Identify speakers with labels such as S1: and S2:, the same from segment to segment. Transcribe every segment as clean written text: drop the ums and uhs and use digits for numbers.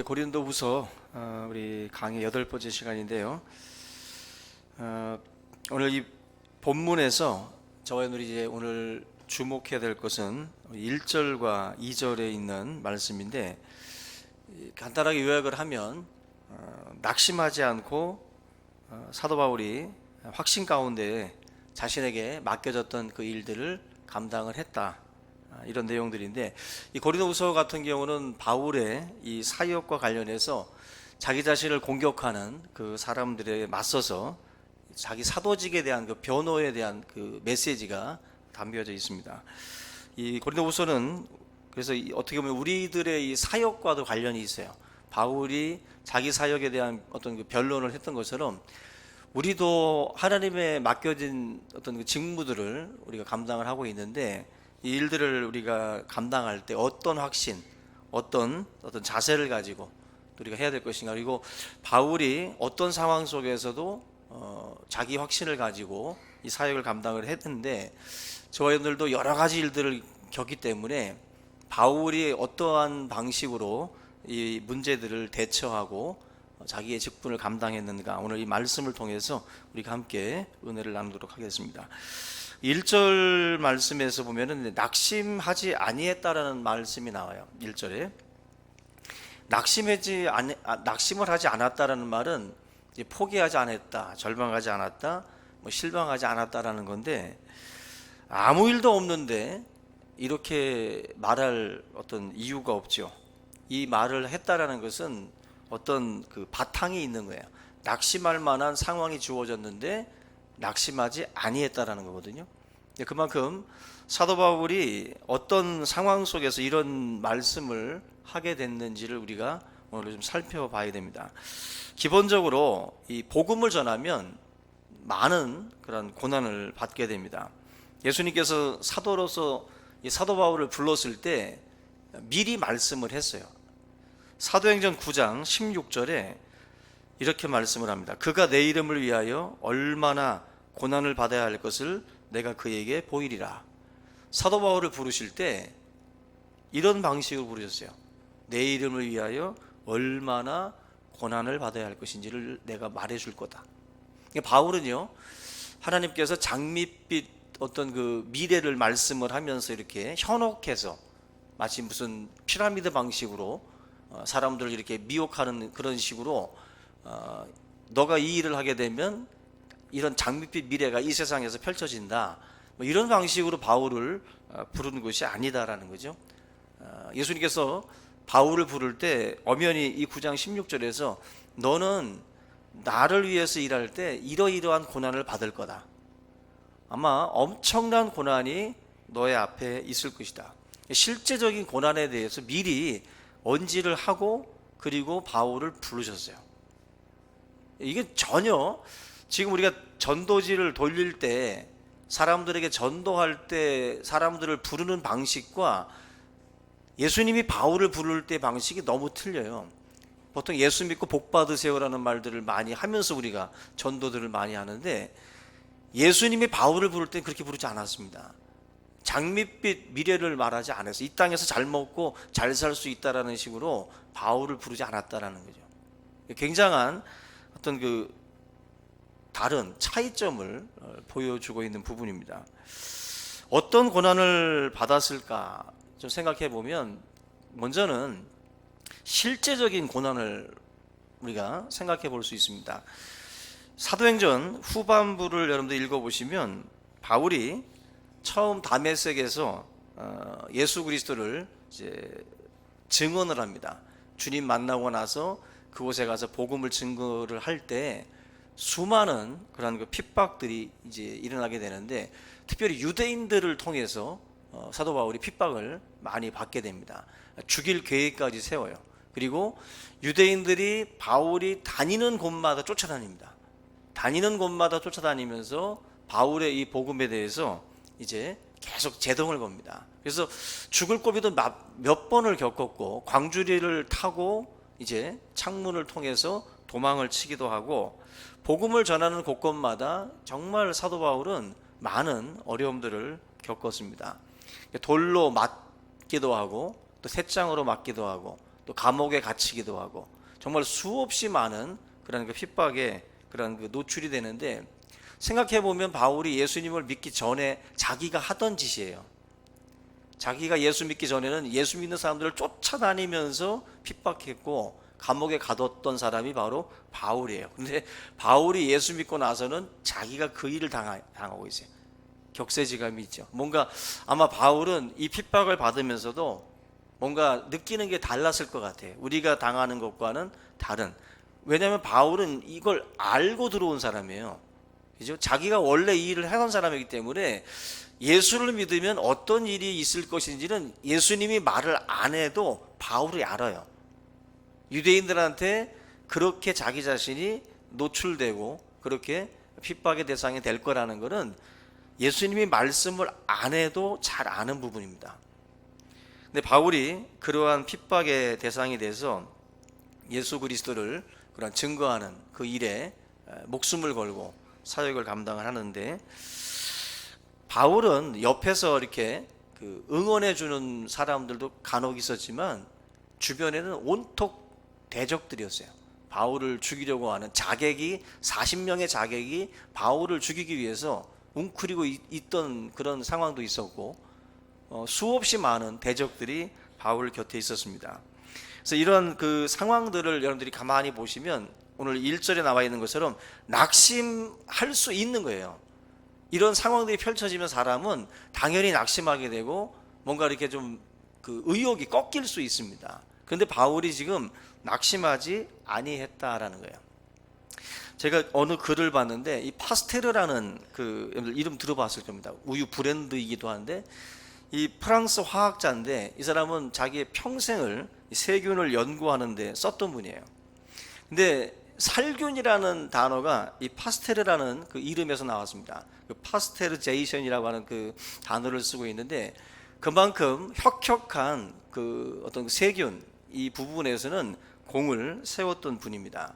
S1: 고린도후서 우리 강의 8번째 시간인데요. 오늘 이 본문에서 저와 우리 이제 오늘 주목해야 될 것은 1절과 2절에 있는 말씀인데, 간단하게 요약을 하면 낙심하지 않고 사도 바울이 확신 가운데 자신에게 맡겨졌던 그 일들을 감당을 했다, 이런 내용들인데, 이 고린도후서 같은 경우는 바울의 이 사역과 관련해서 자기 자신을 공격하는 그 사람들에 맞서서 자기 사도직에 대한 그 변호에 대한 그 메시지가 담겨져 있습니다. 이 고린도후서는 그래서 어떻게 보면 우리들의 이 사역과도 관련이 있어요. 바울이 자기 사역에 대한 어떤 그 변론을 했던 것처럼 우리도 하나님의 맡겨진 어떤 그 직무들을 우리가 감당을 하고 있는데, 이 일들을 우리가 감당할 때 어떤 확신, 어떤 자세를 가지고 우리가 해야 될 것인가, 그리고 바울이 어떤 상황 속에서도 자기 확신을 가지고 이 사역을 감당을 했는데, 저와 여러분들도 여러 가지 일들을 겪기 때문에 바울이 어떠한 방식으로 이 문제들을 대처하고 자기의 직분을 감당했는가, 오늘 이 말씀을 통해서 우리가 함께 은혜를 나누도록 하겠습니다. 1절 말씀에서 보면은 낙심하지 아니했다라는 말씀이 나와요. 1절에 낙심을 하지 않았다라는 말은 포기하지 않았다, 절망하지 않았다, 실망하지 않았다라는 건데, 아무 일도 없는데 이렇게 말할 어떤 이유가 없죠. 이 말을 했다라는 것은 어떤 그 바탕이 있는 거예요. 낙심할 만한 상황이 주어졌는데 낙심하지 아니했다라는 거거든요. 그만큼 사도 바울이 어떤 상황 속에서 이런 말씀을 하게 됐는지를 우리가 오늘 좀 살펴봐야 됩니다. 기본적으로 이 복음을 전하면 많은 그런 고난을 받게 됩니다. 예수님께서 사도로서 이 사도 바울을 불렀을 때 미리 말씀을 했어요. 사도행전 9장 16절에 이렇게 말씀을 합니다. 그가 내 이름을 위하여 얼마나 고난을 받아야 할 것을 내가 그에게 보이리라. 사도 바울을 부르실 때 이런 방식으로 부르셨어요. 내 이름을 위하여 얼마나 고난을 받아야 할 것인지를 내가 말해줄 거다. 바울은요, 하나님께서 장밋빛 어떤 그 미래를 말씀을 하면서 이렇게 현혹해서 마치 무슨 피라미드 방식으로 사람들을 이렇게 미혹하는 그런 식으로 너가 이 일을 하게 되면 이런 장밋빛 미래가 이 세상에서 펼쳐진다, 이런 방식으로 바울을 부르는 것이 아니다라는 거죠. 예수님께서 바울을 부를 때 엄연히 이 9장 16절에서 너는 나를 위해서 일할 때 이러이러한 고난을 받을 거다, 아마 엄청난 고난이 너의 앞에 있을 것이다, 실제적인 고난에 대해서 미리 언지를 하고 그리고 바울을 부르셨어요. 이게 전혀 지금 우리가 전도지를 돌릴 때 사람들에게 전도할 때 사람들을 부르는 방식과 예수님이 바울을 부를 때 방식이 너무 틀려요. 보통 예수 믿고 복 받으세요라는 말들을 많이 하면서 우리가 전도들을 많이 하는데, 예수님이 바울을 부를 때 그렇게 부르지 않았습니다. 장밋빛 미래를 말하지 않았어요. 이 땅에서 잘 먹고 잘 살 수 있다라는 식으로 바울을 부르지 않았다라는 거죠. 굉장한 어떤 그 다른 차이점을 보여주고 있는 부분입니다. 어떤 고난을 받았을까 좀 생각해 보면, 먼저는 실제적인 고난을 우리가 생각해 볼 수 있습니다. 사도행전 후반부를 여러분들 읽어보시면 바울이 처음 다메섹에서 예수 그리스도를 이제 증언을 합니다. 주님 만나고 나서 그곳에 가서 복음을 증거를 할 때 수많은 그런 그 핍박들이 이제 일어나게 되는데, 특별히 유대인들을 통해서 사도 바울이 핍박을 많이 받게 됩니다. 죽일 계획까지 세워요. 그리고 유대인들이 바울이 다니는 곳마다 쫓아다닙니다. 다니는 곳마다 쫓아다니면서 바울의 이 복음에 대해서 이제 계속 제동을 겁니다. 그래서 죽을 고비도 몇 번을 겪었고, 광주리를 타고 이제 창문을 통해서 도망을 치기도 하고, 복음을 전하는 곳곳마다 정말 사도 바울은 많은 어려움들을 겪었습니다. 돌로 맞기도 하고, 또 셋장으로 맞기도 하고, 또 감옥에 갇히기도 하고 정말 수없이 많은 그런 그 핍박에 그런 그 노출이 되는데, 생각해 보면 바울이 예수님을 믿기 전에 자기가 하던 짓이에요. 자기가 예수 믿기 전에는 예수 믿는 사람들을 쫓아다니면서 핍박했고 감옥에 가뒀던 사람이 바로 바울이에요. 근데 바울이 예수 믿고 나서는 자기가 그 일을 당하고 있어요. 격세지감이 있죠. 뭔가 아마 바울은 이 핍박을 받으면서도 뭔가 느끼는 게 달랐을 것 같아요. 우리가 당하는 것과는 다른. 왜냐하면 바울은 이걸 알고 들어온 사람이에요. 그죠? 자기가 원래 이 일을 하던 사람이기 때문에 예수를 믿으면 어떤 일이 있을 것인지는 예수님이 말을 안 해도 바울이 알아요. 유대인들한테 그렇게 자기 자신이 노출되고 그렇게 핍박의 대상이 될 거라는 것은 예수님이 말씀을 안 해도 잘 아는 부분입니다. 근데 바울이 그러한 핍박의 대상이 돼서 예수 그리스도를 그런 증거하는 그 일에 목숨을 걸고 사역을 감당을 하는데, 바울은 옆에서 이렇게 그 응원해 주는 사람들도 간혹 있었지만 주변에는 온통 대적들이었어요. 바울을 죽이려고 하는 40명의 자객이 바울을 죽이기 위해서 웅크리고 있던 그런 상황도 있었고, 수없이 많은 대적들이 바울 곁에 있었습니다. 그래서 이런 그 상황들을 여러분들이 가만히 보시면 오늘 1절에 나와 있는 것처럼 낙심할 수 있는 거예요. 이런 상황들이 펼쳐지면 사람은 당연히 낙심하게 되고 뭔가 이렇게 좀 그 의욕이 꺾일 수 있습니다. 그런데 바울이 지금 낙심하지 아니했다라는 거예요. 제가 어느 글을 봤는데 이 파스테르라는 그 이름 들어봤을 겁니다. 우유 브랜드이기도 한데 이 프랑스 화학자인데 이 사람은 자기의 평생을 세균을 연구하는데 썼던 분이에요. 근데 살균이라는 단어가 이 파스테르라는 그 이름에서 나왔습니다. 그 파스테르제이션이라고 하는 그 단어를 쓰고 있는데, 그만큼 혁혁한 그 어떤 세균 이 부분에서는 공을 세웠던 분입니다.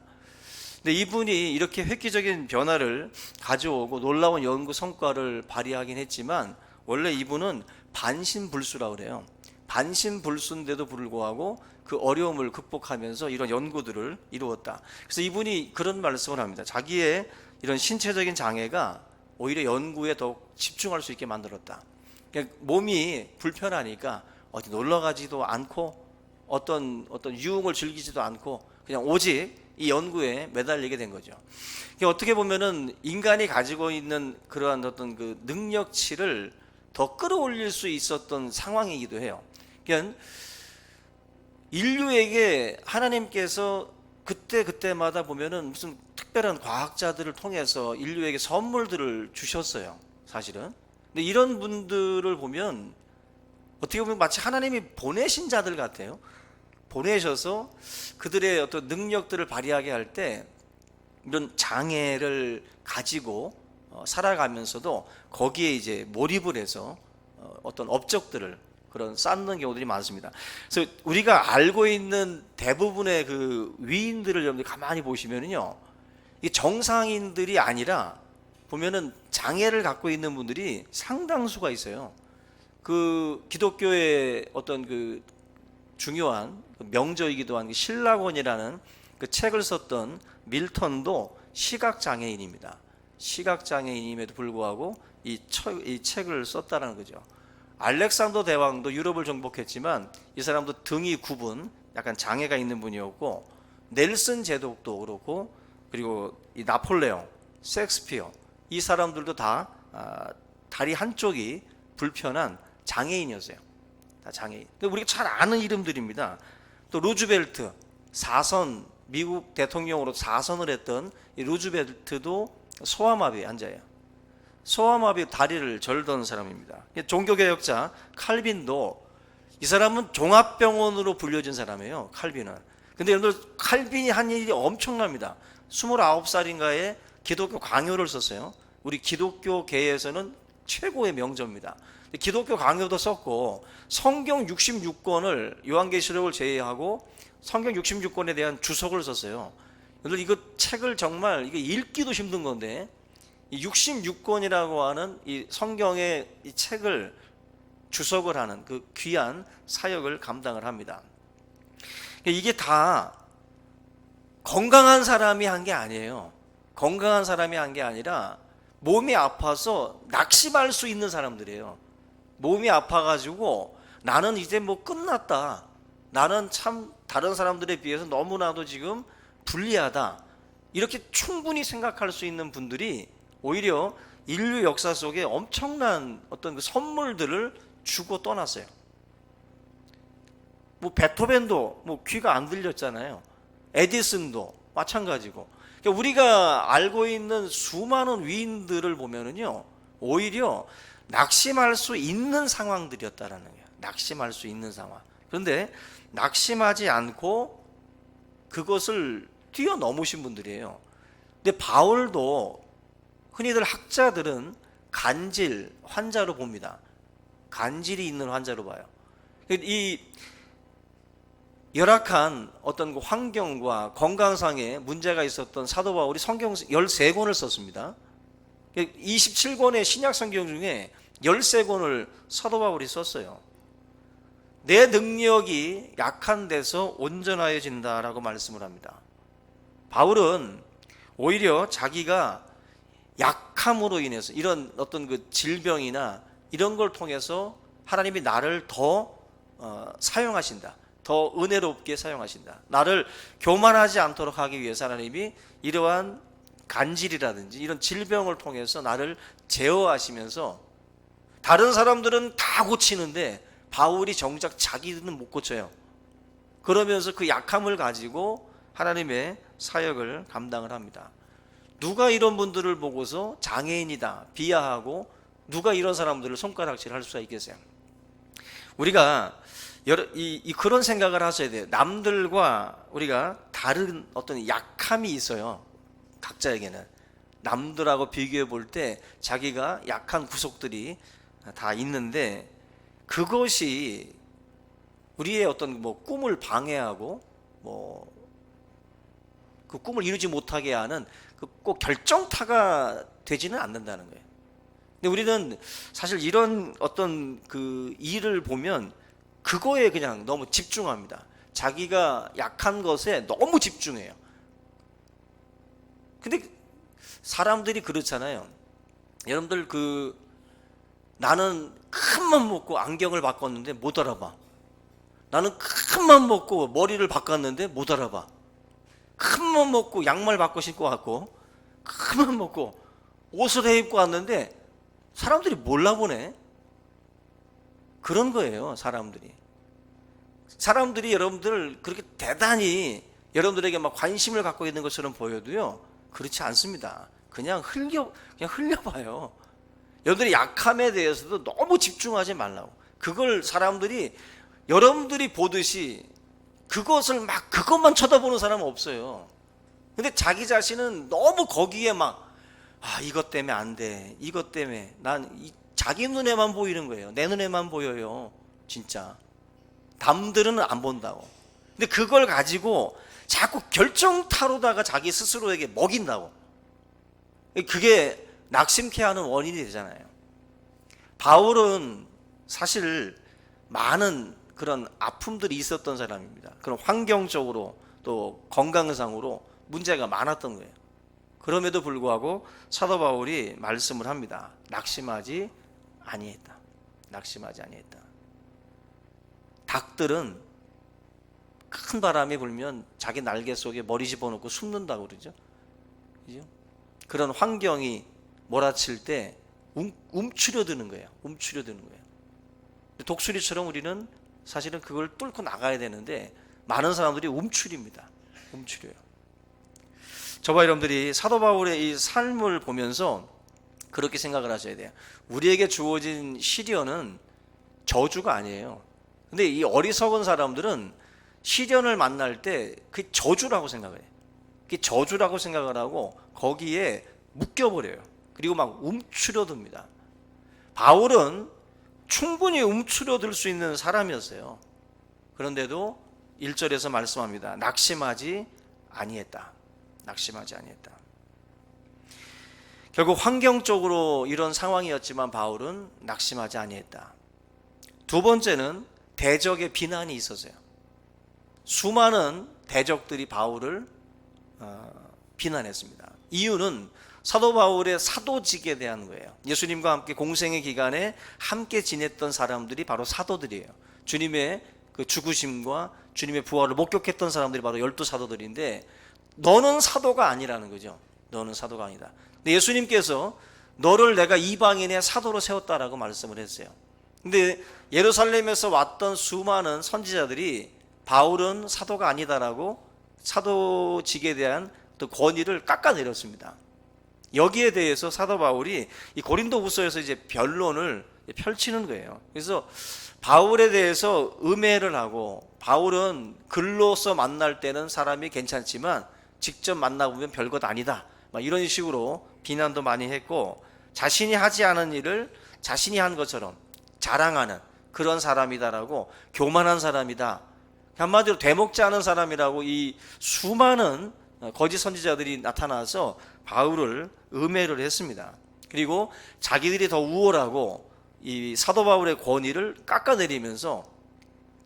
S1: 근데 이분이 이렇게 획기적인 변화를 가져오고 놀라운 연구 성과를 발휘하긴 했지만 원래 이분은 반신불수라고 그래요. 반신불수인데도 불구하고 그 어려움을 극복하면서 이런 연구들을 이루었다. 그래서 이분이 그런 말씀을 합니다. 자기의 이런 신체적인 장애가 오히려 연구에 더 집중할 수 있게 만들었다. 그러니까 몸이 불편하니까 어디 놀러 가지도 않고 어떤 유흥을 즐기지도 않고 그냥 오직 이 연구에 매달리게 된 거죠. 그러니까 어떻게 보면은 인간이 가지고 있는 그러한 어떤 그 능력치를 더 끌어올릴 수 있었던 상황이기도 해요. 그러니까 인류에게 하나님께서 그때마다 보면은 무슨 특별한 과학자들을 통해서 인류에게 선물들을 주셨어요, 사실은. 근데 이런 분들을 보면 어떻게 보면 마치 하나님이 보내신 자들 같아요. 보내셔서 그들의 어떤 능력들을 발휘하게 할 때 이런 장애를 가지고 살아가면서도 거기에 이제 몰입을 해서 어떤 업적들을 그런 쌓는 경우들이 많습니다. 그래서 우리가 알고 있는 대부분의 그 위인들을 여러분들 가만히 보시면은요, 이 정상인들이 아니라 보면은 장애를 갖고 있는 분들이 상당수가 있어요. 그 기독교의 어떤 그 중요한 명저이기도 한 신라곤이라는 그 책을 썼던 밀턴도 시각장애인입니다. 시각장애인임에도 불구하고 이 책을 썼다는 거죠. 알렉산더 대왕도 유럽을 정복했지만 이 사람도 등이 굽은 약간 장애가 있는 분이었고, 넬슨 제독도 그렇고, 그리고 이 나폴레옹, 셰익스피어 이 사람들도 다 다리 한쪽이 불편한 장애인이었어요. 다 장애인. 근데 우리가 잘 아는 이름들입니다. 또 루즈벨트, 미국 대통령으로 4선을 했던 이 루즈벨트도 소아마비에 앉아요. 소아마비 다리를 절던 사람입니다. 종교개혁자 칼빈도, 이 사람은 종합병원으로 불려진 사람이에요. 칼빈은. 근데 여러분들 칼빈이 한 일이 엄청납니다. 29살인가에 기독교 강요를 썼어요. 우리 기독교계에서는 최고의 명저입니다. 기독교 강요도 썼고 성경 66권을 요한계시록을 제외하고 성경 66권에 대한 주석을 썼어요. 여러분 이거 책을 정말 이게 읽기도 힘든 건데 이 66권이라고 하는 이 성경의 이 책을 주석을 하는 그 귀한 사역을 감당을 합니다. 이게 다 건강한 사람이 한 게 아니에요. 건강한 사람이 한 게 아니라 몸이 아파서 낙심할 수 있는 사람들이에요. 몸이 아파가지고 나는 이제 뭐 끝났다. 나는 참 다른 사람들에 비해서 너무나도 지금 불리하다. 이렇게 충분히 생각할 수 있는 분들이 오히려 인류 역사 속에 엄청난 어떤 그 선물들을 주고 떠났어요. 뭐 베토벤도 뭐 귀가 안 들렸잖아요. 에디슨도 마찬가지고. 그러니까 우리가 알고 있는 수많은 위인들을 보면은요, 오히려 낙심할 수 있는 상황들이었다라는 거예요. 낙심할 수 있는 상황. 그런데 낙심하지 않고 그것을 뛰어넘으신 분들이에요. 근데 바울도 흔히들 학자들은 간질 환자로 봅니다. 간질이 있는 환자로 봐요. 이 열악한 어떤 그 환경과 건강상의 문제가 있었던 사도 바울이 성경 13권을 썼습니다. 27권의 신약 성경 중에 13권을 사도 바울이 썼어요. 내 능력이 약한 데서 온전하여진다라고 말씀을 합니다. 바울은 오히려 자기가 약함으로 인해서 이런 어떤 그 질병이나 이런 걸 통해서 하나님이 나를 더 사용하신다. 더 은혜롭게 사용하신다. 나를 교만하지 않도록 하기 위해서 하나님이 이러한 간질이라든지 이런 질병을 통해서 나를 제어하시면서 다른 사람들은 다 고치는데 바울이 정작 자기는 못 고쳐요. 그러면서 그 약함을 가지고 하나님의 사역을 감당을 합니다. 누가 이런 분들을 보고서 장애인이다 비하하고 누가 이런 사람들을 손가락질할 수가 있겠어요? 우리가 그런 생각을 하셔야 돼요. 남들과 우리가 다른 어떤 약함이 있어요. 각자에게는 남들하고 비교해 볼 때 자기가 약한 구석들이 다 있는데 그것이 우리의 어떤 뭐 꿈을 방해하고 뭐 그 꿈을 이루지 못하게 하는 그 꼭 결정타가 되지는 않는다는 거예요. 근데 우리는 사실 이런 어떤 그 일을 보면 그거에 그냥 너무 집중합니다. 자기가 약한 것에 너무 집중해요. 근데 사람들이 그렇잖아요. 여러분들 나는 큰 맘 먹고 안경을 바꿨는데 못 알아봐. 나는 큰 맘 먹고 머리를 바꿨는데 못 알아봐. 큰 맘 먹고 양말 바꿔 신고 왔고 큰 맘 먹고 옷을 해 입고 왔는데 사람들이 몰라보네. 그런 거예요. 사람들이 여러분들 그렇게 대단히 여러분들에게 막 관심을 갖고 있는 것처럼 보여도요 그렇지 않습니다. 그냥 흘려봐요. 여러분들이 약함에 대해서도 너무 집중하지 말라고. 그걸 사람들이 여러분들이 보듯이 그것만 쳐다보는 사람은 없어요. 근데 자기 자신은 너무 거기에 이것 때문에 안 돼. 이것 때문에 자기 눈에만 보이는 거예요. 내 눈에만 보여요. 진짜. 남들은 안 본다고. 근데 그걸 가지고 자꾸 결정타로다가 자기 스스로에게 먹인다고. 그게 낙심케 하는 원인이 되잖아요. 바울은 사실 많은 그런 아픔들이 있었던 사람입니다. 그런 환경적으로 또 건강상으로 문제가 많았던 거예요. 그럼에도 불구하고 사도 바울이 말씀을 합니다. 낙심하지 아니했다. 낙심하지 아니했다. 닭들은 큰 바람이 불면 자기 날개 속에 머리 집어넣고 숨는다고 그러죠. 그죠? 그런 환경이 몰아칠 때 움츠려드는 거예요. 움츠려드는 거예요. 독수리처럼 우리는 사실은 그걸 뚫고 나가야 되는데 많은 사람들이 움츠립니다. 움츠려요. 저와 여러분들이 사도 바울의 이 삶을 보면서 그렇게 생각을 하셔야 돼요. 우리에게 주어진 시련은 저주가 아니에요. 근데 이 어리석은 사람들은 시련을 만날 때 그게 저주라고 생각을 해요. 그게 저주라고 생각을 하고 거기에 묶여버려요. 그리고 막 움츠려듭니다. 바울은 충분히 움츠려들 수 있는 사람이었어요. 그런데도 1절에서 말씀합니다. 낙심하지 아니했다. 낙심하지 아니했다. 결국 환경적으로 이런 상황이었지만 바울은 낙심하지 아니했다. 두 번째는 대적의 비난이 있었어요. 수많은 대적들이 바울을 비난했습니다. 이유는 사도 바울의 사도직에 대한 거예요. 예수님과 함께 공생의 기간에 함께 지냈던 사람들이 바로 사도들이에요. 주님의 그 죽으심과 주님의 부활을 목격했던 사람들이 바로 12사도들인데 너는 사도가 아니라는 거죠. 너는 사도가 아니다. 근데 예수님께서 너를 내가 이방인의 사도로 세웠다라고 말씀을 했어요. 근데 예루살렘에서 왔던 수많은 선지자들이 바울은 사도가 아니다라고 사도직에 대한 또 권위를 깎아내렸습니다. 여기에 대해서 사도 바울이 이 고린도후서에서 이제 변론을 펼치는 거예요. 그래서 바울에 대해서 음해를 하고, 바울은 글로서 만날 때는 사람이 괜찮지만 직접 만나보면 별것 아니다, 이런 식으로 비난도 많이 했고, 자신이 하지 않은 일을 자신이 한 것처럼 자랑하는 그런 사람이다라고, 교만한 사람이다, 한마디로 되먹지 않은 사람이라고 이 수많은 거짓 선지자들이 나타나서 바울을 음해를 했습니다. 그리고 자기들이 더 우월하고 이 사도 바울의 권위를 깎아내리면서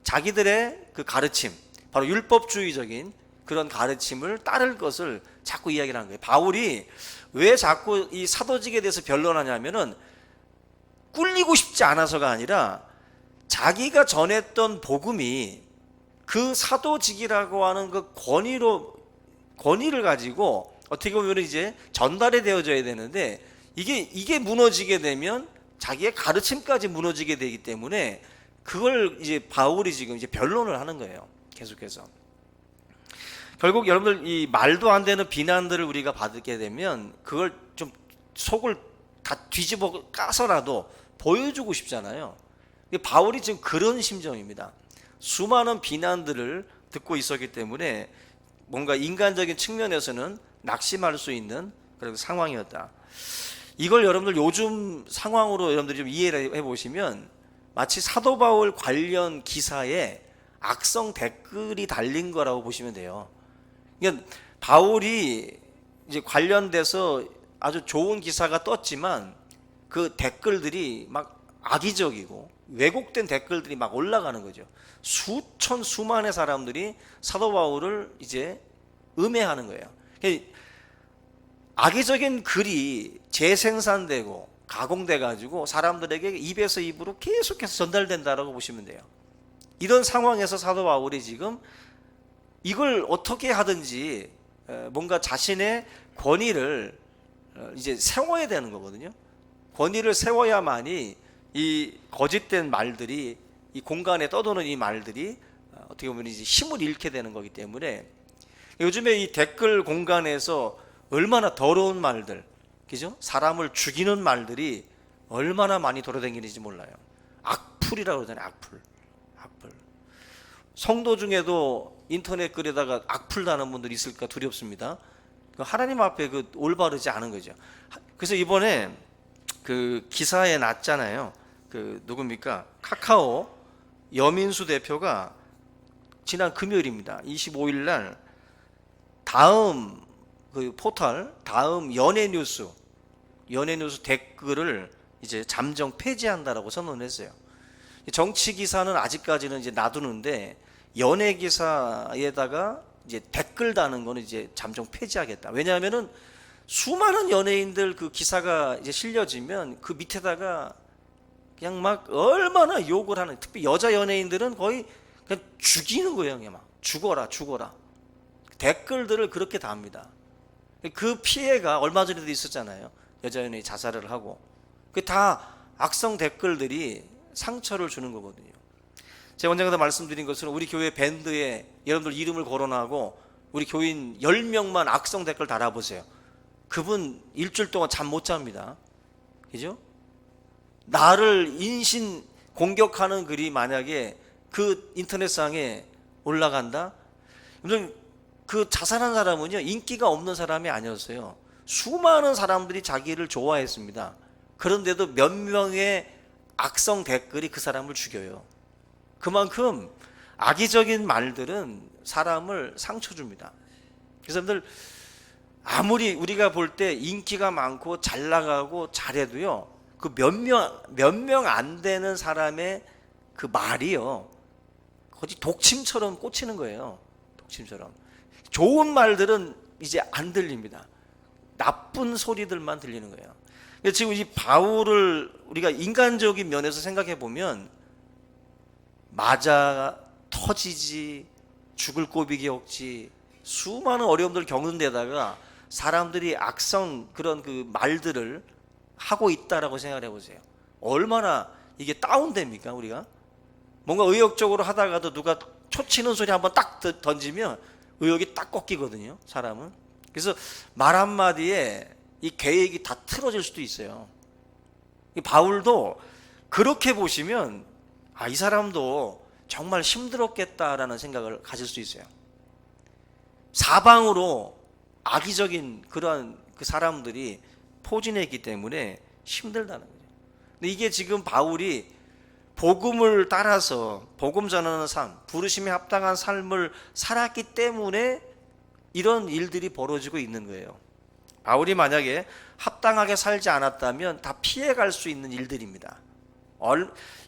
S1: 자기들의 그 가르침, 바로 율법주의적인 그런 가르침을 따를 것을 자꾸 이야기를 하는 거예요. 바울이 왜 자꾸 이 사도직에 대해서 변론하냐면은 꿀리고 싶지 않아서가 아니라 자기가 전했던 복음이 그 사도직이라고 하는 그 권위를 가지고 어떻게 보면 이제 전달이 되어져야 되는데 이게 무너지게 되면 자기의 가르침까지 무너지게 되기 때문에 그걸 이제 바울이 지금 이제 변론을 하는 거예요. 계속해서. 결국 여러분들 이 말도 안 되는 비난들을 우리가 받게 되면 그걸 좀 속을 다 뒤집어 까서라도 보여주고 싶잖아요. 바울이 지금 그런 심정입니다. 수많은 비난들을 듣고 있었기 때문에 뭔가 인간적인 측면에서는 낙심할 수 있는 그런 상황이었다. 이걸 여러분들 요즘 상황으로 여러분들이 좀 이해를 해보시면 마치 사도 바울 관련 기사에 악성 댓글이 달린 거라고 보시면 돼요. 그러니까 바울이 이제 관련돼서 아주 좋은 기사가 떴지만 그 댓글들이 막 악의적이고 왜곡된 댓글들이 막 올라가는 거죠. 수만의 사람들이 사도 바울을 이제 음해하는 거예요. 악의적인 글이 재생산되고 가공돼 가지고 사람들에게 입에서 입으로 계속해서 전달된다라고 보시면 돼요. 이런 상황에서 사도 바울이 지금 이걸 어떻게 하든지 뭔가 자신의 권위를 이제 세워야 되는 거거든요. 권위를 세워야만이 이 거짓된 말들이 이 공간에 떠도는 이 말들이 어떻게 보면 이제 힘을 잃게 되는 거기 때문에 요즘에 이 댓글 공간에서 얼마나 더러운 말들, 그죠? 사람을 죽이는 말들이 얼마나 많이 돌아다니는지 몰라요. 악플이라고 그러잖아요. 악플. 성도 중에도 인터넷 글에다가 악플 다는 분들이 있을까 두렵습니다. 하나님 앞에 그 올바르지 않은 거죠. 그래서 이번에 그 기사에 났잖아요. 그 누굽니까? 카카오 여민수 대표가 지난 금요일입니다. 25일 날 다음 그 포털 다음 연예뉴스 댓글을 이제 잠정 폐지한다라고 선언했어요. 정치 기사는 아직까지는 이제 놔두는데 연예 기사에다가 이제 댓글 다는 거는 이제 잠정 폐지하겠다. 왜냐하면은 수많은 연예인들 그 기사가 이제 실려지면 그 밑에다가 그냥 막 얼마나 욕을 하는, 특히 여자 연예인들은 거의 그냥 죽이는 거예요. 그냥 막 죽어라. 댓글들을 그렇게 답니다. 그 피해가 얼마 전에도 있었잖아요. 여자 연예인이 자살을 하고. 그 다 악성 댓글들이 상처를 주는 거거든요. 제가 언젠가도 말씀드린 것처럼 우리 교회 밴드에 여러분들 이름을 거론하고 우리 교인 10명만 악성 댓글 달아보세요. 그분 일주일 동안 잠 못 잡니다. 그죠? 나를 인신 공격하는 글이 만약에 그 인터넷상에 올라간다? 그 자살한 사람은요, 인기가 없는 사람이 아니었어요. 수많은 사람들이 자기를 좋아했습니다. 그런데도 몇 명의 악성 댓글이 그 사람을 죽여요. 그만큼 악의적인 말들은 사람을 상처 줍니다. 그래서 여러분들 아무리 우리가 볼 때 인기가 많고 잘 나가고 잘해도요, 그 몇 명 안 되는 사람의 그 말이요, 거의 독침처럼 꽂히는 거예요. 독침처럼. 좋은 말들은 이제 안 들립니다. 나쁜 소리들만 들리는 거예요. 지금 이 바울을 우리가 인간적인 면에서 생각해 보면 맞아 터지지, 죽을 꼬비기 없지, 수많은 어려움들을 겪는 데다가 사람들이 악성 그런 그 말들을 하고 있다라고 생각을 해보세요. 얼마나 이게 다운됩니까? 우리가 뭔가 의욕적으로 하다가도 누가 초치는 소리 한번 딱 던지면 의욕이 딱 꺾이거든요, 사람은. 그래서 말 한마디에 이 계획이 다 틀어질 수도 있어요. 이 바울도 그렇게 보시면 이 사람도 정말 힘들었겠다라는 생각을 가질 수 있어요. 사방으로 악의적인 그런 그 사람들이 포진했기 때문에 힘들다는 거죠. 근데 이게 지금 바울이 복음을 따라서 복음 전하는 삶, 부르심에 합당한 삶을 살았기 때문에 이런 일들이 벌어지고 있는 거예요. 바울이 만약에 합당하게 살지 않았다면 다 피해갈 수 있는 일들입니다.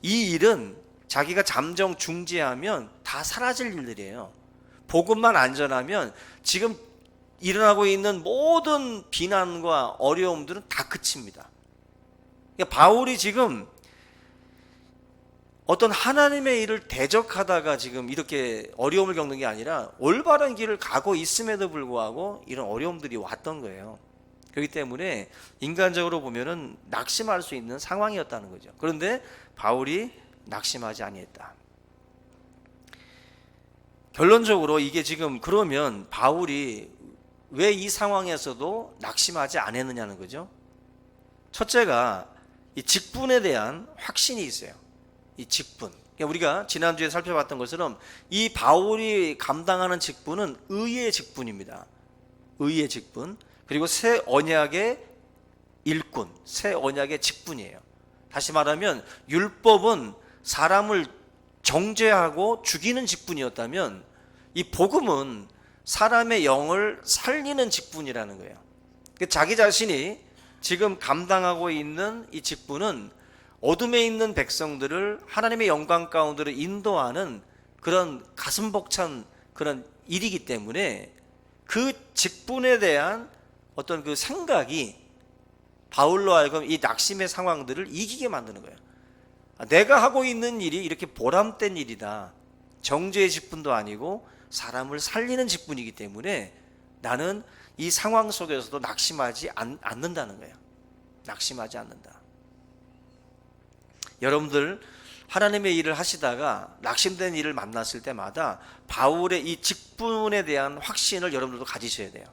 S1: 이 일은 자기가 잠정 중지하면 다 사라질 일들이에요. 복음만 안전하면 지금 일어나고 있는 모든 비난과 어려움들은 다 그칩니다. 그러니까 바울이 지금 어떤 하나님의 일을 대적하다가 지금 이렇게 어려움을 겪는 게 아니라 올바른 길을 가고 있음에도 불구하고 이런 어려움들이 왔던 거예요. 그렇기 때문에 인간적으로 보면은 낙심할 수 있는 상황이었다는 거죠. 그런데 바울이 낙심하지 아니했다. 결론적으로 이게 지금 그러면 바울이 왜 이 상황에서도 낙심하지 않았느냐는 거죠. 첫째가 이 직분에 대한 확신이 있어요. 이 직분. 그러니까 우리가 지난주에 살펴봤던 것처럼 이 바울이 감당하는 직분은 의의 직분입니다. 의의 직분. 그리고 새 언약의 일꾼, 새 언약의 직분이에요. 다시 말하면 율법은 사람을 정죄하고 죽이는 직분이었다면 이 복음은 사람의 영을 살리는 직분이라는 거예요. 자기 자신이 지금 감당하고 있는 이 직분은 어둠에 있는 백성들을 하나님의 영광 가운데로 인도하는 그런 가슴 벅찬 그런 일이기 때문에 그 직분에 대한 어떤 그 생각이 바울로 하여금 이 낙심의 상황들을 이기게 만드는 거예요. 내가 하고 있는 일이 이렇게 보람된 일이다. 정죄의 직분도 아니고 사람을 살리는 직분이기 때문에 나는 이 상황 속에서도 낙심하지 않는다는 거예요. 낙심하지 않는다. 여러분들 하나님의 일을 하시다가 낙심된 일을 만났을 때마다 바울의 이 직분에 대한 확신을 여러분들도 가지셔야 돼요.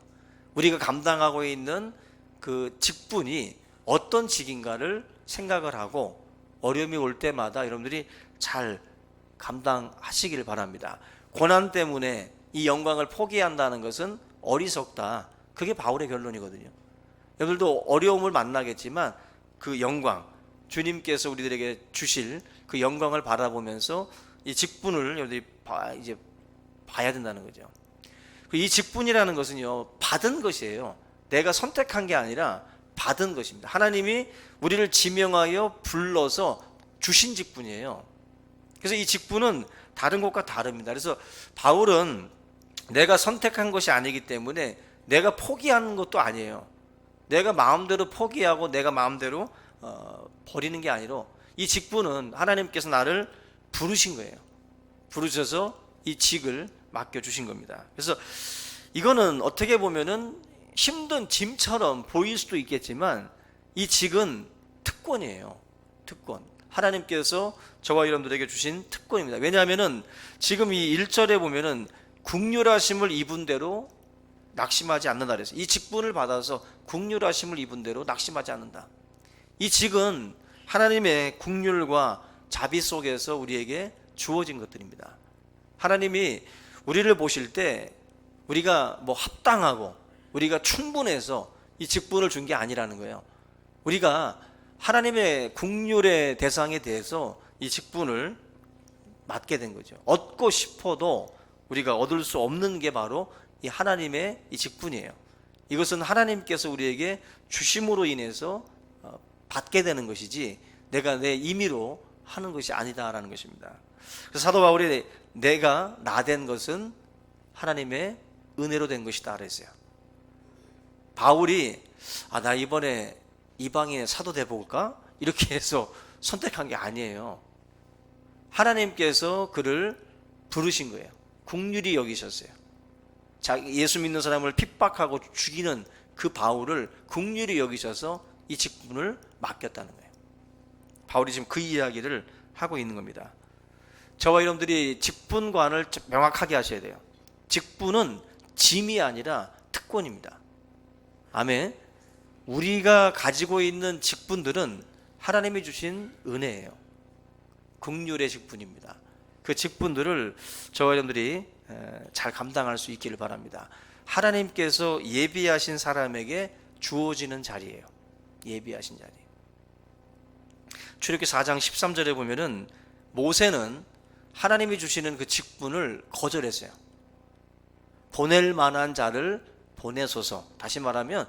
S1: 우리가 감당하고 있는 그 직분이 어떤 직인가를 생각을 하고 어려움이 올 때마다 여러분들이 잘 감당하시기를 바랍니다. 고난 때문에 이 영광을 포기한다는 것은 어리석다. 그게 바울의 결론이거든요. 여러분들도 어려움을 만나겠지만 그 영광, 주님께서 우리들에게 주실 그 영광을 바라보면서 이 직분을 여러분들이 이제 봐야 된다는 거죠. 이 직분이라는 것은요, 받은 것이에요. 내가 선택한 게 아니라 받은 것입니다. 하나님이 우리를 지명하여 불러서 주신 직분이에요. 그래서 이 직분은 다른 것과 다릅니다. 그래서 바울은 내가 선택한 것이 아니기 때문에 내가 포기하는 것도 아니에요. 내가 마음대로 포기하고 내가 마음대로 버리는 게 아니라 이 직분은 하나님께서 나를 부르신 거예요. 부르셔서 이 직을 맡겨주신 겁니다. 그래서 이거는 어떻게 보면은 힘든 짐처럼 보일 수도 있겠지만 이 직은 특권이에요. 특권. 하나님께서 저와 여러분들에게 주신 특권입니다. 왜냐하면은 지금 이 1절에 보면은 긍휼하심을 입은 대로 낙심하지 않는다 그래서 이 직분을 받아서 긍휼하심을 입은 대로 낙심하지 않는다. 이 직은 하나님의 긍휼과 자비 속에서 우리에게 주어진 것들입니다. 하나님이 우리를 보실 때 우리가 뭐 합당하고 우리가 충분해서 이 직분을 준 게 아니라는 거예요. 우리가 하나님의 긍휼의 대상에 대해서 이 직분을 맡게 된 거죠. 얻고 싶어도 우리가 얻을 수 없는 게 바로 이 하나님의 이 직분이에요. 이것은 하나님께서 우리에게 주심으로 인해서 받게 되는 것이지 내가 내 임의로 하는 것이 아니다라는 것입니다. 그래서 사도 바울이 내가 나 된 것은 하나님의 은혜로 된 것이다 그랬어요. 바울이 나 이번에 이방인의 사도 돼 볼까? 이렇게 해서 선택한 게 아니에요. 하나님께서 그를 부르신 거예요. 긍휼히 여기셨어요. 예수 믿는 사람을 핍박하고 죽이는 그 바울을 긍휼히 여기셔서 이 직분을 맡겼다는 거예요. 바울이 지금 그 이야기를 하고 있는 겁니다. 저와 여러분들이 직분관을 명확하게 하셔야 돼요. 직분은 짐이 아니라 특권입니다. 아멘. 우리가 가지고 있는 직분들은 하나님이 주신 은혜예요. 긍휼의 직분입니다. 그 직분들을 저와 여러분들이 잘 감당할 수 있기를 바랍니다. 하나님께서 예비하신 사람에게 주어지는 자리예요. 예비하신 자리. 출애굽기 4장 13절에 보면은 모세는 하나님이 주시는 그 직분을 거절했어요. 보낼 만한 자를 보내소서. 다시 말하면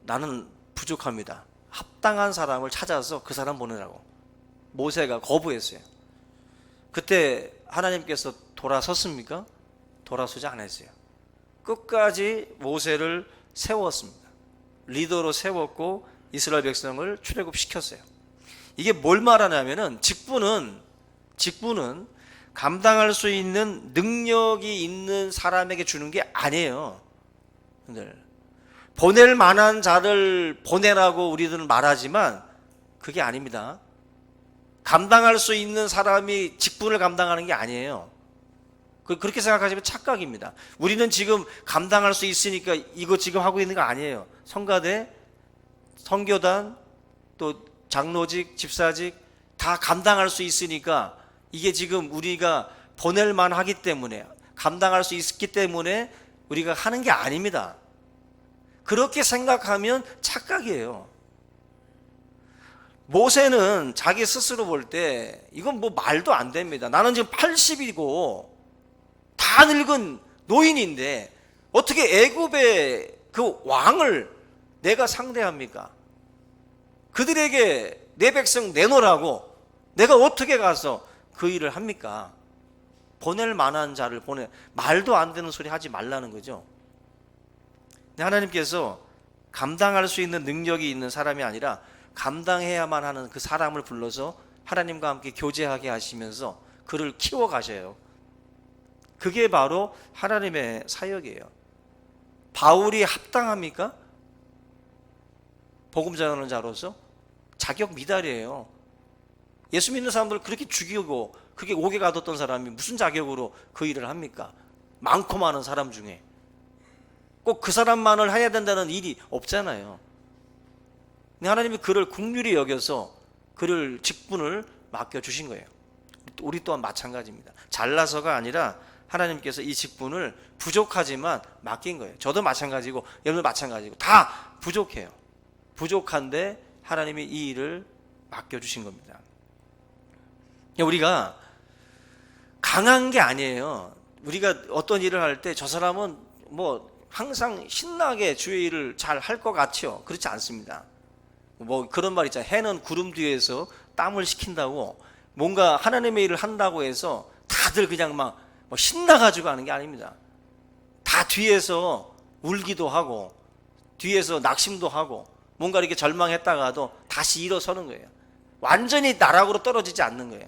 S1: 나는 부족합니다. 합당한 사람을 찾아서 그 사람 보내라고 모세가 거부했어요. 그때 하나님께서 돌아섰습니까? 돌아서지 않았어요. 끝까지 모세를 세웠습니다. 리더로 세웠고 이스라엘 백성을 출애굽시켰어요. 이게 뭘 말하냐면은 직분은 감당할 수 있는 능력이 있는 사람에게 주는 게 아니에요. 보낼 만한 자를 보내라고 우리들은 말하지만 그게 아닙니다. 감당할 수 있는 사람이 직분을 감당하는 게 아니에요. 그렇게 생각하시면 착각입니다. 우리는 지금 감당할 수 있으니까 이거 지금 하고 있는 거 아니에요. 성가대, 선교단, 또 장로직, 집사직 다 감당할 수 있으니까 이게 지금 우리가 보낼 만하기 때문에 감당할 수 있기 때문에 우리가 하는 게 아닙니다. 그렇게 생각하면 착각이에요. 모세는 자기 스스로 볼 때 이건 뭐 말도 안 됩니다. 나는 지금 80이고 다 늙은 노인인데 어떻게 애굽의 그 왕을 내가 상대합니까? 그들에게 내 백성 내놓으라고 내가 어떻게 가서 그 일을 합니까? 보낼 만한 자를 말도 안 되는 소리 하지 말라는 거죠. 하나님께서 감당할 수 있는 능력이 있는 사람이 아니라 감당해야만 하는 그 사람을 불러서 하나님과 함께 교제하게 하시면서 그를 키워가셔요. 그게 바로 하나님의 사역이에요. 바울이 합당합니까? 복음 전하는 자로서 자격 미달이에요. 예수 믿는 사람들을 그렇게 죽이고 그렇게 옥에 가뒀던 사람이 무슨 자격으로 그 일을 합니까? 많고 많은 사람 중에 꼭 그 사람만을 해야 된다는 일이 없잖아요. 하나님이 그를 긍휼히 여겨서 그를 직분을 맡겨주신 거예요. 우리 또한 마찬가지입니다. 잘나서가 아니라 하나님께서 이 직분을 부족하지만 맡긴 거예요. 저도 마찬가지고 여러분 마찬가지고 다 부족해요. 부족한데 하나님이 이 일을 맡겨주신 겁니다. 우리가 강한 게 아니에요. 우리가 어떤 일을 할 때 저 사람은 뭐 항상 신나게 주의 일을 잘 할 것 같죠. 그렇지 않습니다. 뭐 그런 말 있잖아요. 해는 구름 뒤에서 땀을 식힌다고 뭔가 하나님의 일을 한다고 해서 다들 그냥 막 신나가지고 하는 게 아닙니다. 다 뒤에서 울기도 하고 뒤에서 낙심도 하고 뭔가 이렇게 절망했다가도 다시 일어서는 거예요. 완전히 나락으로 떨어지지 않는 거예요.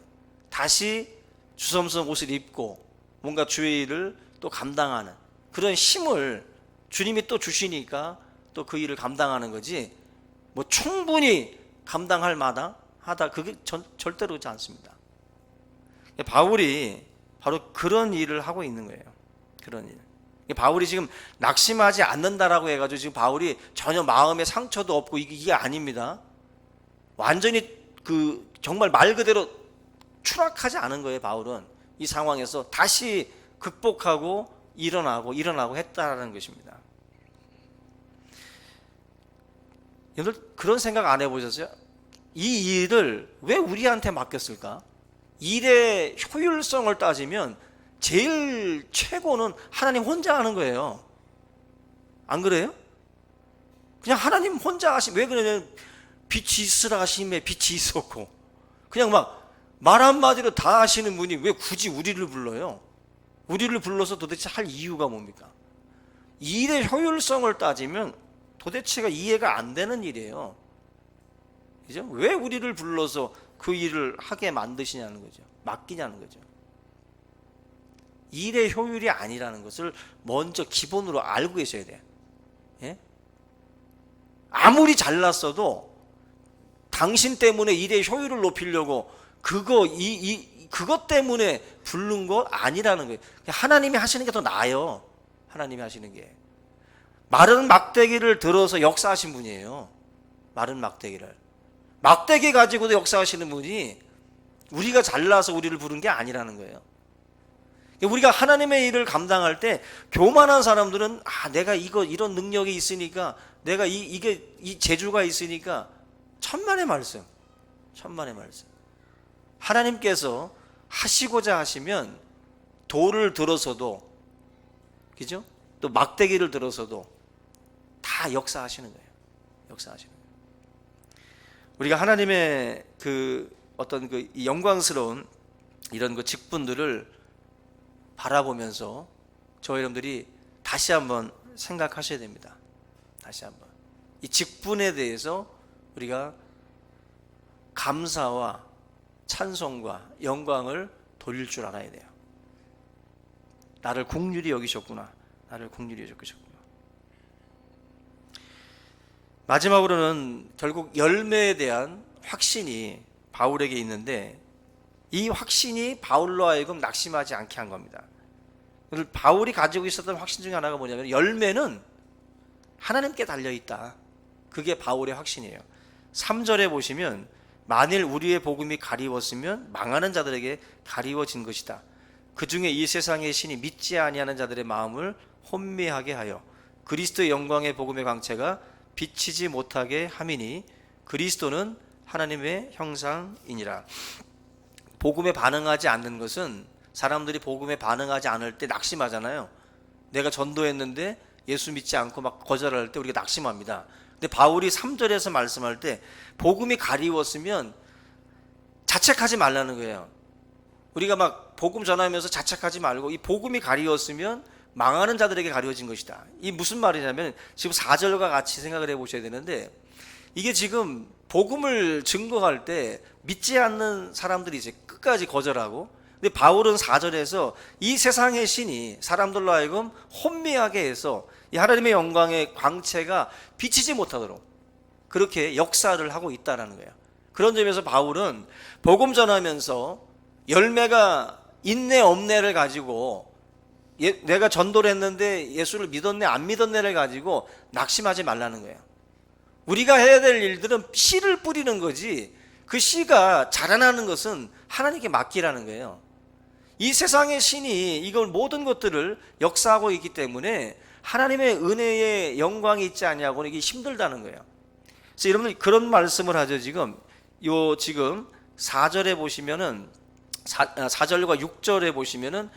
S1: 다시 주섬섬 옷을 입고 뭔가 주의 일을 또 감당하는 그런 힘을 주님이 또 주시니까 또 그 일을 감당하는 거지 뭐 충분히 감당할 마다 하다 그게 절대로 그렇지 않습니다. 바울이 바로 그런 일을 하고 있는 거예요. 그런 일. 바울이 지금 낙심하지 않는다라고 해가지고 지금 바울이 전혀 마음에 상처도 없고 이게 아닙니다. 완전히 그 정말 말 그대로 추락하지 않은 거예요. 바울은 이 상황에서 다시 극복하고 일어나고 했다라는 것입니다. 여러분들 그런 생각 안 해보셨어요? 이 일을 왜 우리한테 맡겼을까? 일의 효율성을 따지면 제일 최고는 하나님 혼자 하는 거예요. 안 그래요? 그냥 하나님 혼자 하시. 왜 그러냐면 빛이 있으라 하심에 빛이 있었고 그냥 막 말 한마디로 다 하시는 분이 왜 굳이 우리를 불러요? 우리를 불러서 도대체 할 이유가 뭡니까? 일의 효율성을 따지면 도대체가 이해가 안 되는 일이에요. 그죠? 왜 우리를 불러서 그 일을 하게 만드시냐는 거죠. 맡기냐는 거죠. 일의 효율이 아니라는 것을 먼저 기본으로 알고 계셔야 돼요. 예? 아무리 잘났어도 당신 때문에 일의 효율을 높이려고 그것 때문에 부른 거 아니라는 거예요. 하나님이 하시는 게 더 나아요. 하나님이 하시는 게. 마른 막대기를 들어서 역사하신 분이에요. 마른 막대기를. 막대기 가지고도 역사하시는 분이 우리가 잘나서 우리를 부른 게 아니라는 거예요. 우리가 하나님의 일을 감당할 때 교만한 사람들은 내가 이런 능력이 있으니까, 내가 이 재주가 있으니까, 천만의 말씀. 하나님께서 하시고자 하시면 돌을 들어서도, 그죠? 또 막대기를 들어서도 다 역사하시는 거예요. 우리가 하나님의 어떤 이 영광스러운 이런 직분들을 바라보면서 저희 여러분들이 다시 한번 생각하셔야 됩니다. 다시 한번 이 직분에 대해서 우리가 감사와 찬송과 영광을 돌릴 줄 알아야 돼요. 나를 긍휼히 여기셨구나. 마지막으로는 결국 열매에 대한 확신이 바울에게 있는데, 이 확신이 바울로 하여금 낙심하지 않게 한 겁니다. 바울이 가지고 있었던 확신 중에 하나가 뭐냐면, 열매는 하나님께 달려있다. 그게 바울의 확신이에요. 3절에 보시면, 만일 우리의 복음이 가리웠으면 망하는 자들에게 가리워진 것이다. 그 중에 이 세상의 신이 믿지 아니하는 자들의 마음을 혼미하게 하여 그리스도의 영광의 복음의 광채가 비치지 못하게 함이니 그리스도는 하나님의 형상이니라. 복음에 반응하지 않는 것은, 사람들이 복음에 반응하지 않을 때 낙심하잖아요. 내가 전도했는데 예수 믿지 않고 막 거절할 때 우리가 낙심합니다. 근데 바울이 3절에서 말씀할 때 복음이 가리웠으면 자책하지 말라는 거예요. 우리가 막 복음 전하면서 자책하지 말고, 이 복음이 가리웠으면 망하는 자들에게 가리워진 것이다. 이 무슨 말이냐면, 지금 4절과 같이 생각을 해보셔야 되는데, 이게 지금 복음을 증거할 때 믿지 않는 사람들이 이제 끝까지 거절하고, 근데 바울은 4절에서 이 세상의 신이 사람들로 하여금 혼미하게 해서 이 하나님의 영광의 광채가 비치지 못하도록 그렇게 역사를 하고 있다는 거예요. 그런 점에서 바울은 복음 전하면서 열매가 있네 없네를 가지고, 내가 전도를 했는데 예수를 믿었네 안 믿었네를 가지고 낙심하지 말라는 거예요. 우리가 해야 될 일들은 씨를 뿌리는 거지, 그 씨가 자라나는 것은 하나님께 맡기라는 거예요. 이 세상의 신이 이걸 모든 것들을 역사하고 있기 때문에 하나님의 은혜의 영광이 있지 않냐고는 이게 힘들다는 거예요. 그래서 여러분들 그런 말씀을 하죠. 지금 4절에 보시면은 4절과 6절에 보시면은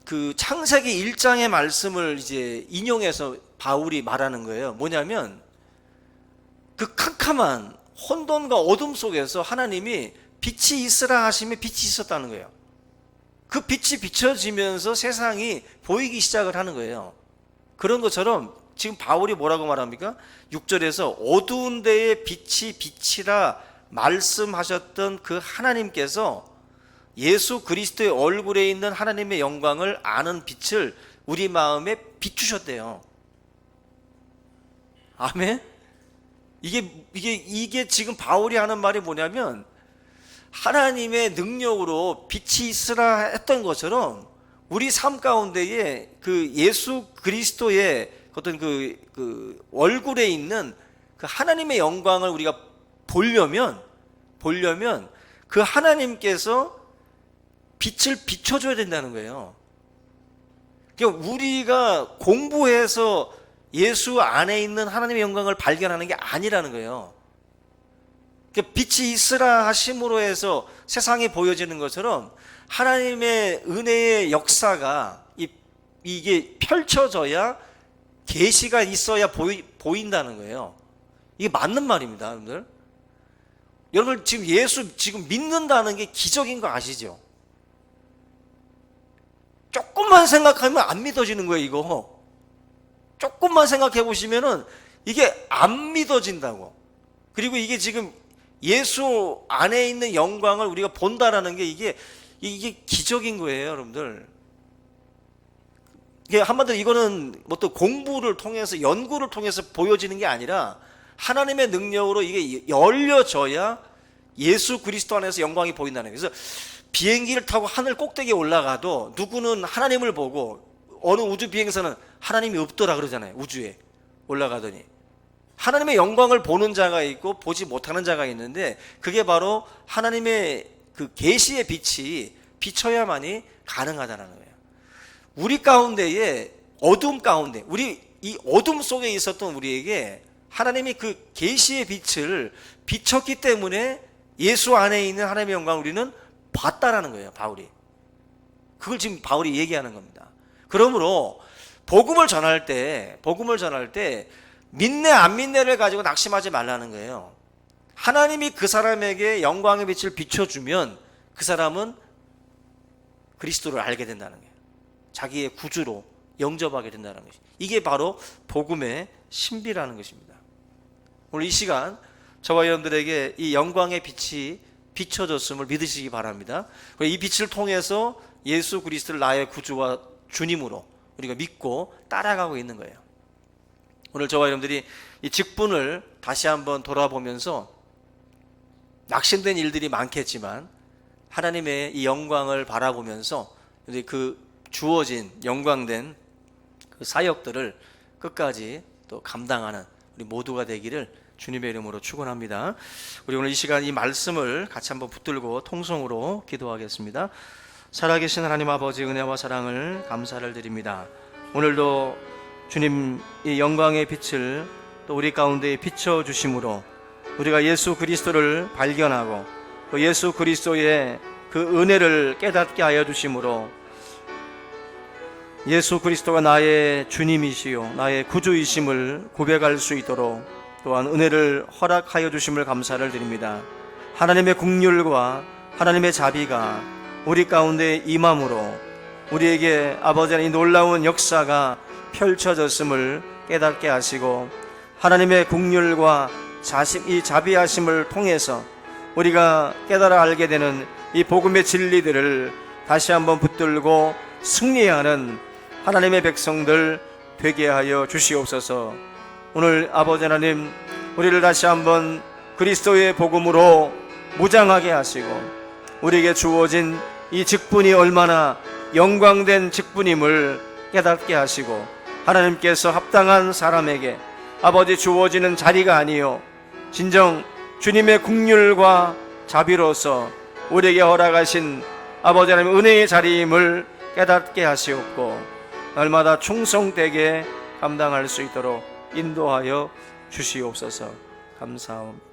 S1: 그 창세기 1장의 말씀을 이제 인용해서 바울이 말하는 거예요. 뭐냐면, 그 캄캄한 혼돈과 어둠 속에서 하나님이 빛이 있으라 하시면 빛이 있었다는 거예요. 그 빛이 비춰지면서 세상이 보이기 시작을 하는 거예요. 그런 것처럼 지금 바울이 뭐라고 말합니까? 6절에서 어두운 데에 빛이 비치라 말씀하셨던 그 하나님께서 예수 그리스도의 얼굴에 있는 하나님의 영광을 아는 빛을 우리 마음에 비추셨대요. 아멘? 이게 지금 바울이 하는 말이 뭐냐면, 하나님의 능력으로 빛이 있으라 했던 것처럼 우리 삶 가운데에 그 예수 그리스도의 어떤 그 얼굴에 있는 그 하나님의 영광을 우리가 보려면 그 하나님께서 빛을 비춰줘야 된다는 거예요. 그러니까 우리가 공부해서 예수 안에 있는 하나님의 영광을 발견하는 게 아니라는 거예요. 그러니까 빛이 있으라 하심으로 해서 세상에 보여지는 것처럼 하나님의 은혜의 역사가 이게 펼쳐져야, 계시가 있어야 보인다는 거예요. 이게 맞는 말입니다, 여러분들. 여러분 지금 예수 지금 믿는다는 게 기적인 거 아시죠? 조금만 생각하면 안 믿어지는 거예요. 이거 조금만 생각해 보시면은 이게 안 믿어진다고. 그리고 이게 지금 예수 안에 있는 영광을 우리가 본다라는 게 이게 기적인 거예요, 여러분들. 이게 한마디로 이거는 뭐 또 공부를 통해서 연구를 통해서 보여지는 게 아니라 하나님의 능력으로 이게 열려져야 예수 그리스도 안에서 영광이 보인다는 거예요. 그래서 비행기를 타고 하늘 꼭대기에 올라가도 누구는 하나님을 보고, 어느 우주 비행사는 하나님이 없더라 그러잖아요. 우주에 올라가더니 하나님의 영광을 보는 자가 있고 보지 못하는 자가 있는데, 그게 바로 하나님의 그 계시의 빛이 비춰야만이 가능하다는 거예요. 우리 가운데에 어둠 가운데, 우리 이 어둠 속에 있었던 우리에게 하나님이 그 계시의 빛을 비췄기 때문에 예수 안에 있는 하나님의 영광을 우리는 봤다라는 거예요. 바울이 그걸 지금 바울이 얘기하는 겁니다. 그러므로 복음을 전할 때 믿네 안 믿네를 가지고 낙심하지 말라는 거예요. 하나님이 그 사람에게 영광의 빛을 비춰주면 그 사람은 그리스도를 알게 된다는 거예요. 자기의 구주로 영접하게 된다는 것이, 이게 바로 복음의 신비라는 것입니다. 오늘 이 시간 저와 여러분들에게 이 영광의 빛이 비춰졌음을 믿으시기 바랍니다. 이 빛을 통해서 예수 그리스도를 나의 구주와 주님으로 우리가 믿고 따라가고 있는 거예요. 오늘 저와 여러분들이 이 직분을 다시 한번 돌아보면서 낙심된 일들이 많겠지만 하나님의 이 영광을 바라보면서 그 주어진 영광된 그 사역들을 끝까지 또 감당하는 우리 모두가 되기를 주님의 이름으로 축원합니다. 우리 오늘 이 시간 이 말씀을 같이 한번 붙들고 통성으로 기도하겠습니다. 살아계신 하나님 아버지, 은혜와 사랑을 감사를 드립니다. 오늘도 주님 이 영광의 빛을 또 우리 가운데 비춰주심으로 우리가 예수 그리스도를 발견하고 또 예수 그리스도의 그 은혜를 깨닫게 하여 주심으로 예수 그리스도가 나의 주님이시요 나의 구주이심을 고백할 수 있도록 또한 은혜를 허락하여 주심을 감사를 드립니다. 하나님의 긍휼과 하나님의 자비가 우리 가운데 임함으로 우리에게 아버지 하나님 이 놀라운 역사가 펼쳐졌음을 깨닫게 하시고, 하나님의 긍휼과 이 자비하심을 통해서 우리가 깨달아 알게 되는 이 복음의 진리들을 다시 한번 붙들고 승리하는 하나님의 백성들 되게 하여 주시옵소서. 오늘 아버지 하나님, 우리를 다시 한번 그리스도의 복음으로 무장하게 하시고 우리에게 주어진 이 직분이 얼마나 영광된 직분임을 깨닫게 하시고, 하나님께서 합당한 사람에게 아버지 주어지는 자리가 아니요 진정 주님의 긍휼과 자비로서 우리에게 허락하신 아버지 하나님 은혜의 자리임을 깨닫게 하시옵고, 날마다 충성되게 감당할 수 있도록 인도하여 주시옵소서. 감사합니다.